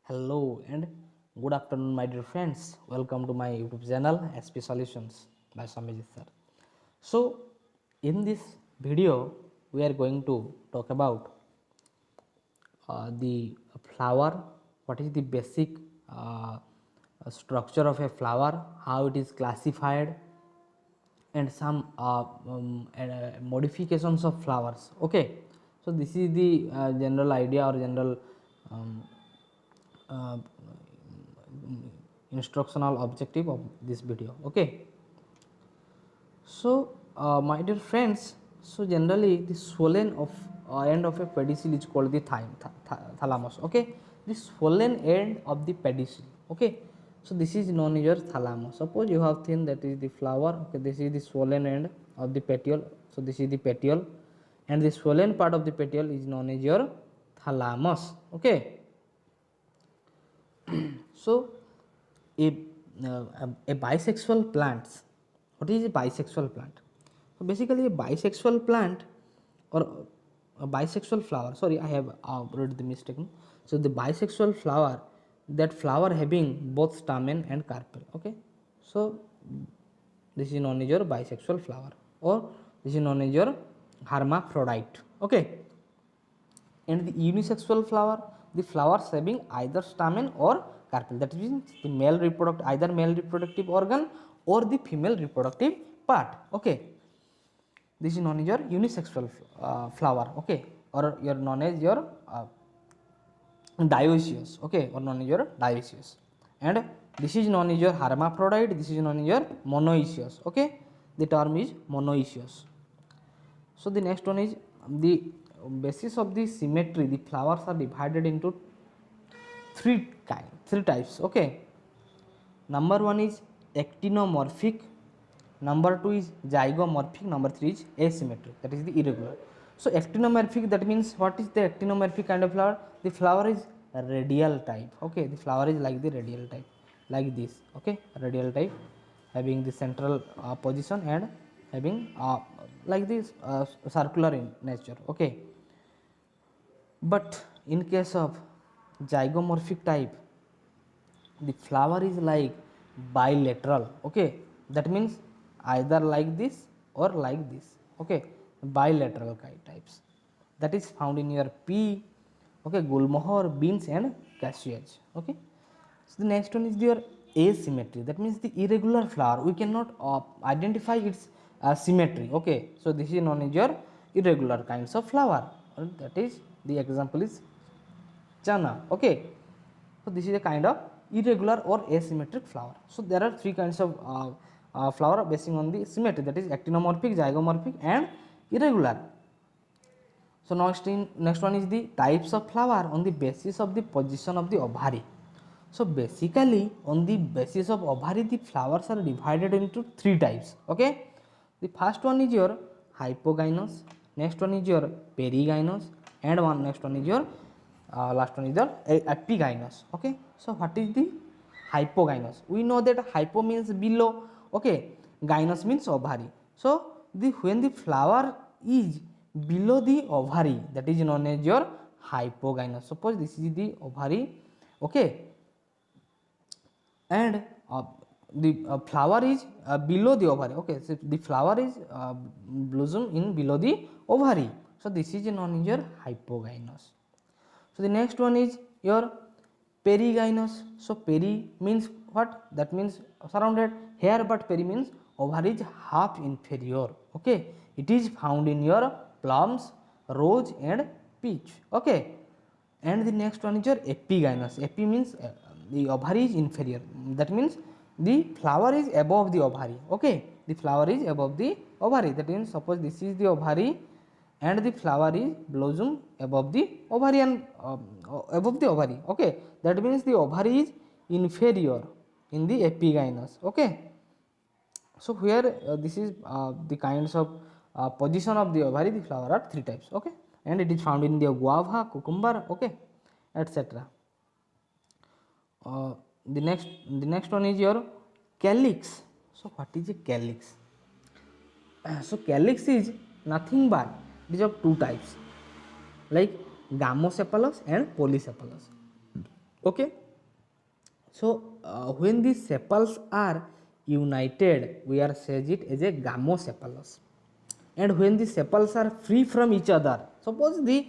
Hello and good afternoon, my dear friends. Welcome to my YouTube channel SP Solutions by Samijit sir. So, in this video, we are going to talk about the flower. What is the basic structure of a flower? How it is classified, and some modifications of flowers. Okay, so this is the general idea or general um, uh, instructional objective of this video. Okay, so my dear friends, so generally the swollen of end of a pedicel is called the thalamus. Okay, the swollen end of the pedicel. Okay, so this is known as your thalamus. Suppose you have seen that is the flower. Okay, this is the swollen end of the petiole. So this is the petiole, and the swollen part of the petiole is known as your thalamus. Okay, so a a bisexual plants. What is a bisexual plant? So basically a bisexual plant or a bisexual flower, sorry, I have read the mistake. So the bisexual flower, that flower having both stamen and carpel. Okay, so this is known as your bisexual flower, or this is known as your hermaphrodite. Okay, and the unisexual flower, the flowers having either stamen or carpel, that means the male reproductive, either male reproductive organ or the female reproductive part. Okay, this is known as your unisexual flower. Okay, or you're known as your dioecious. Okay, or known as your dioecious, and this is known as your hermaphrodite, this is known as your monoecious. Okay, the term is monoecious. So the next one is the basis of the symmetry. The flowers are divided into three types. Okay, number one is actinomorphic, number two is zygomorphic, number three is asymmetric, that is the irregular. So actinomorphic, that means what is the actinomorphic kind of flower? The flower is radial type. Okay, the flower is like the radial type, like this. Okay, radial type, having the central position and having like this circular in nature. Okay, but in case of zygomorphic type, the flower is like bilateral. Okay, that means either like this or like this. Okay, bilateral types, that is found in your pea, okay, gulmohar, beans and cashews. Okay, so the next one is your asymmetry, that means the irregular flower, we cannot identify its symmetry. Okay, so this is known as your irregular kinds of flower, that is the example is chana. Okay, so this is a kind of irregular or asymmetric flower. So there are three kinds of flower based on the symmetry, that is actinomorphic, zygomorphic and irregular. So next one is the types of flower on the basis of the position of the ovary. So basically on the basis of ovary, the flowers are divided into three types. Okay, the first one is your hypogynous, next one is your perigynous, and next one is your last one is the epigynous. Okay, so what is the hypogynous? We know that hypo means below. Okay, gynous means ovary. So the when the flower is below the ovary, that is known as your hypogynous. Suppose this is the ovary. Okay, and the flower is below the ovary. Okay, so the flower is blossom in below the ovary, so this is known as your hypogynous. So the next one is your perigynous. So peri means what? That means surrounded here, but peri means ovary is half inferior. Okay, it is found in your plums, rose and peach. Okay, and the next one is your epigynous. Epi means the ovary is inferior, that means the flower is above the ovary. Okay, the flower is above the ovary, that means suppose this is the ovary and the flower is blossom above the ovary and above the ovary. Okay, that means the ovary is inferior in the epigynous. Okay, so here this is the kinds of position of the ovary. The flower are three types. Okay, and it is found in the guava, cucumber, okay, etc. The next one is your calyx. So what is a calyx? So calyx is nothing but it is of two types, like gamosepalous and polycephalous. Okay. So when the sepals are united, we are says it as a gamosepalous. And when the sepals are free from each other, suppose the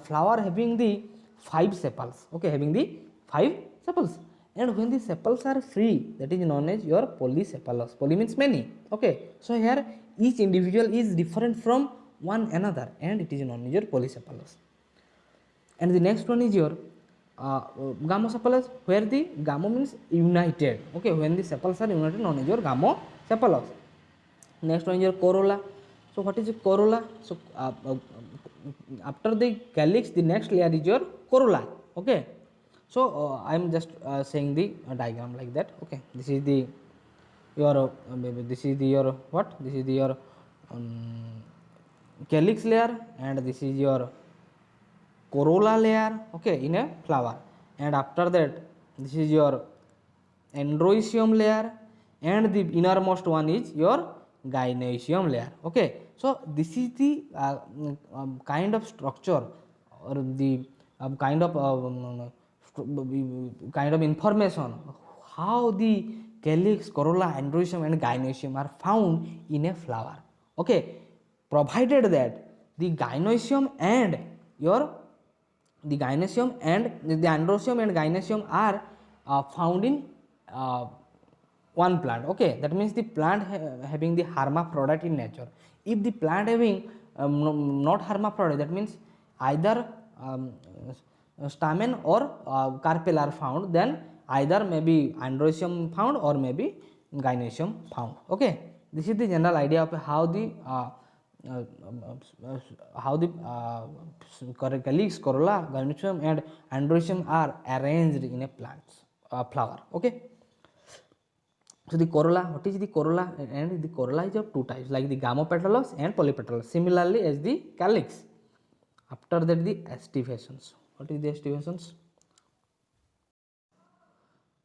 flower having the 5 sepals, okay, having the 5 sepals, and when the sepals are free, that is known as your polysepalous. Poly means many, okay. So here each individual is different from one another, and it is known as your polysepalous. And the next one is your gamosepalous, where the gamo means united, okay, when the sepals are united, known as your gamosepalous. Next one is your corolla. So what is a corolla? So after the calyx, the next layer is your corolla, okay. So I am just saying the diagram like that, okay. This is the your this is the your what, this is the your calyx layer, and this is your corolla layer, okay, in a flower. And after that, this is your androecium layer, and the innermost one is your gynoecium layer, okay. So this is the kind of structure, or the kind of information how the calyx, corolla, androecium and gynoecium are found in a flower, okay, provided that the gynoecium and your the gynoecium and the androecium and gynoecium are found in uh, one plant, okay. That means the plant having the hermaphrodite in nature. If the plant having not hermaphrodite, that means either stamen or carpel are found, then either maybe androecium found or maybe gynoecium found, okay. This is the general idea of how the calyx, corolla, gynoecium and androecium are arranged in a plant flower, okay. So the corolla, what is the corolla? And the corolla is of two types, like the gamopetalous and polypetalous, similarly as the calyx. After that, the estivations. What is the estivations?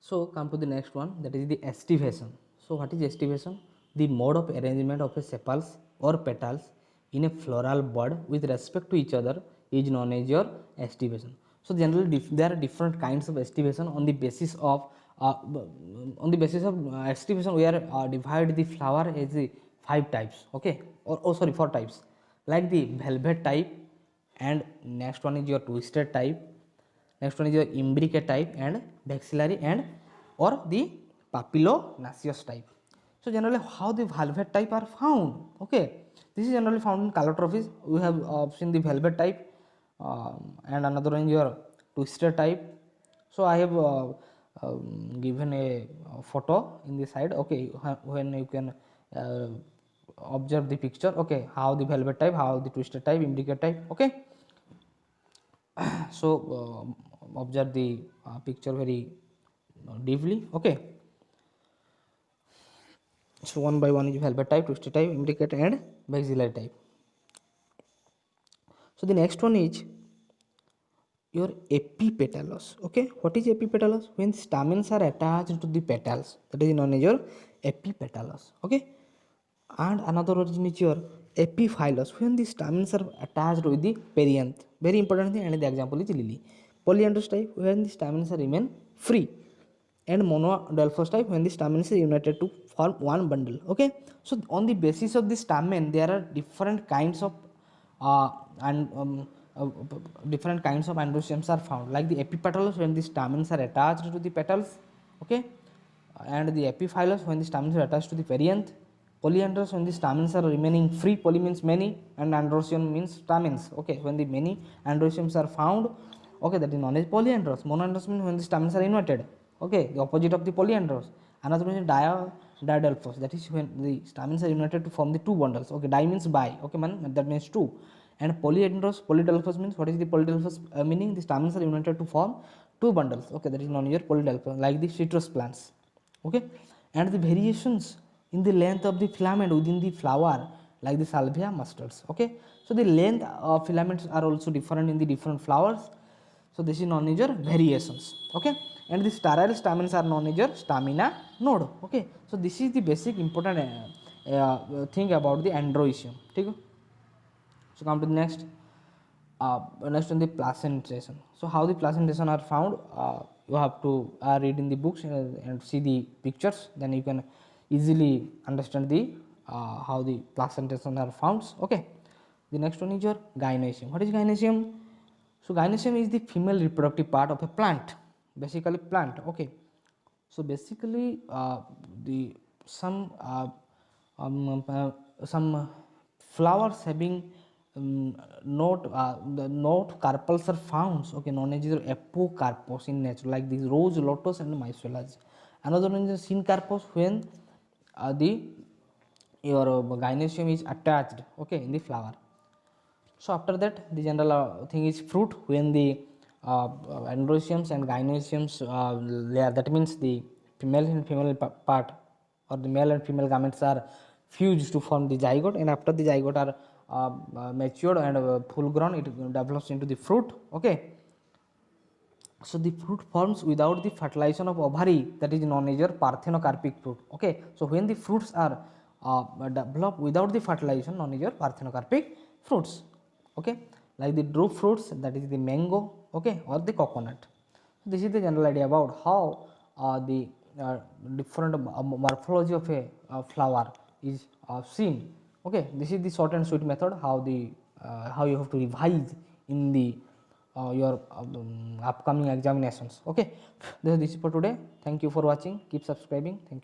So come to the next one, that is the estivation. So what is estivation? The mode of arrangement of a sepals or petals in a floral bud with respect to each other is known as your estivation. So generally there are different kinds of estivation. On the basis of estivation, we are divide the flower as the 5 types, okay, or oh sorry 4 types, like the velvet type, and next one is your twisted type, next one is your imbricate type, and vexillary and or the papillonaceous type. So generally how the velvet type are found, okay, this is generally found in calotrophes. We have seen the velvet type, and another one is your twisted type. So I have given a photo in the side, okay, when you can uh, observe the picture, okay, how the velvet type, how the twisted type, imbricate type, okay. So observe the picture very deeply, okay. So one by one is velvet type, twisted type, imbricate and maxillary type. So the next one is your epipetalous, okay. What is epipetalous? When stamens are attached to the petals, that is known as your epipetalous, okay. And another origin is your epiphyllous, when the stamens are attached with the perianth, very important thing, and the example is lily. Polyandrous type, when the stamens remain free, and monodelphous type, when the stamens are united to form one bundle, okay. So on the basis of the stamen, there are different kinds of and different kinds of androeciums are found, like the epipetalous, when the stamens are attached to the petals, okay, and the epiphyllous, when the stamens are attached to the perianth. Polyandrous, when the stamens are remaining free, poly means many, and androecium means stamens, okay, when the many androeciums are found, okay, that is known as polyandrous. Monoandrous means when the stamens are united, okay, the opposite of the polyandrous. Another one is diadelphous, that is when the stamens are united to form the two bundles, okay. Di means bi, okay man, that means two. And polydelphous means, what is the polydelphous meaning? The stamens are united to form two bundles, okay, that is known as your polydelphous, like the citrus plants, okay. And the variations in the length of the filament within the flower, like the salvia mustards, okay. So the length of filaments are also different in the different flowers. So this is known as your variations, okay. And the sterile stamens are known as your stamina node, okay. So this is the basic important thing about the androecium, okay. So come to the next. Next on the placentation. So how the placentation are found, you have to read in the books and see the pictures, then you can easily understand the how the placentation are found. Okay, the next one is your gynoecium. What is gynoecium? So gynoecium is the female reproductive part of a plant, basically plant. Okay, so basically the some some flowers having the note carpels are found, okay, known as apocarpos in nature, like these rose, lotus and mycelas. Another one is syncarpos, when the your gynoecium is attached, okay, in the flower. So after that, the general thing is fruit, when the androeciums and gynoeciums layer, that means the female and female part, or the male and female gametes are fused to form the zygote, and after the zygote are matured and full grown, it develops into the fruit. Okay, so the fruit forms without the fertilization of ovary, that is known as your parthenocarpic fruit. Okay, so when the fruits are developed without the fertilization, known as your parthenocarpic fruits. Okay, like the drupe fruits, that is the mango, okay, or the coconut. This is the general idea about how the different morphology of a flower is seen. Okay, this is the short and sweet method how the how you have to revise in the your upcoming examinations. Okay, this is for today. Thank you for watching. Keep subscribing. Thank you.